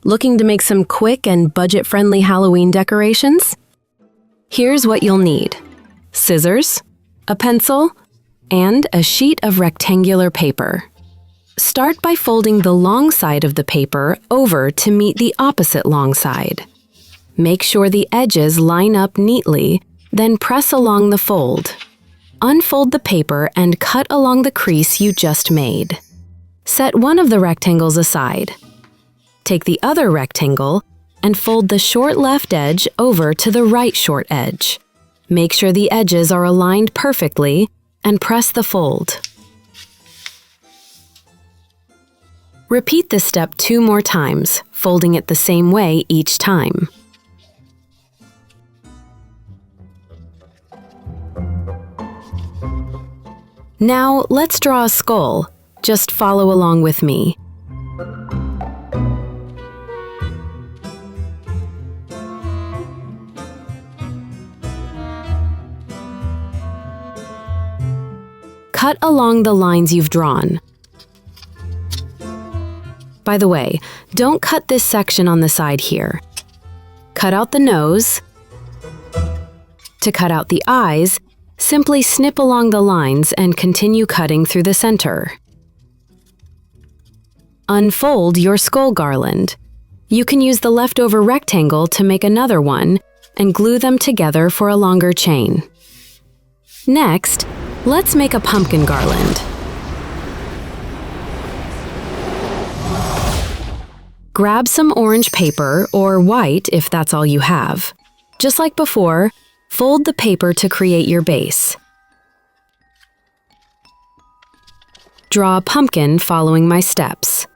Looking to make some quick and budget-friendly Halloween decorations? Here's what you'll need: scissors, a pencil, and a sheet of rectangular paper. Start by folding the long side of the paper over to meet the opposite long side. Make sure the edges line up neatly, then press along the fold. Unfold the paper and cut along the crease you just made. Set one of the rectangles aside. Take the other rectangle and fold the short left edge over to the right short edge. Make sure the edges are aligned perfectly and press the fold. Repeat this step 2 more times, folding it the same way each time. Now, let's draw a skull. Just follow along with me. Cut along the lines you've drawn. By the way, don't cut this section on the side here. Cut out the nose. To cut out the eyes, simply snip along the lines and continue cutting through the center. Unfold your skull garland. You can use the leftover rectangle to make another one and glue them together for a longer chain. Next, let's make a pumpkin garland. Grab some orange paper or white if that's all you have. Just like before, fold the paper to create your base. Draw a pumpkin following my steps.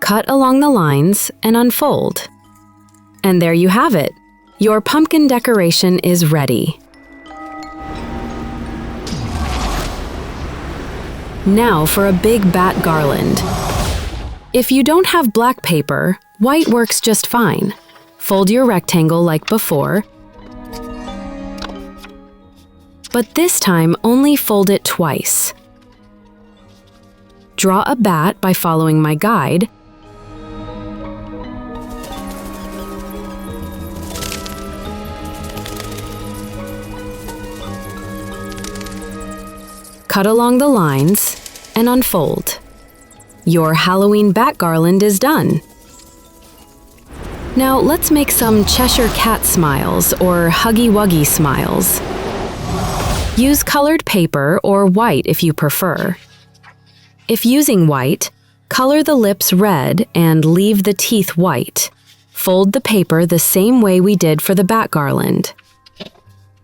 Cut along the lines and unfold. And there you have it. Your pumpkin decoration is ready. Now for a big bat garland. If you don't have black paper, white works just fine. Fold your rectangle like before, but this time only fold it twice. Draw a bat by following my guide. Cut along the lines and unfold. Your Halloween bat garland is done. Now let's make some Cheshire Cat smiles or Huggy Wuggy smiles. Use colored paper or white if you prefer. If using white, color the lips red and leave the teeth white. Fold the paper the same way we did for the bat garland.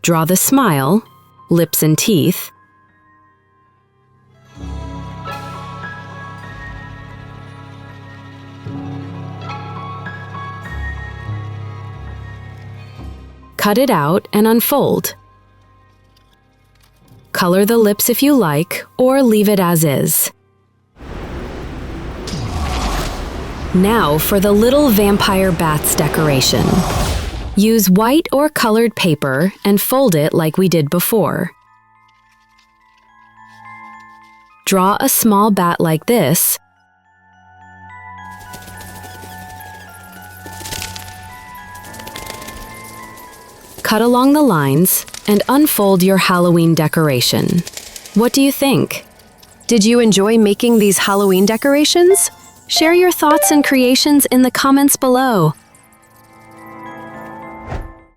Draw the smile, lips and teeth. Cut it out and unfold. Color the lips if you like, or leave it as is. Now for the little vampire bats decoration. Use white or colored paper and fold it like we did before. Draw a small bat like this. Cut along the lines and unfold your Halloween decoration. What do you think? Did you enjoy making these Halloween decorations? Share your thoughts and creations in the comments below.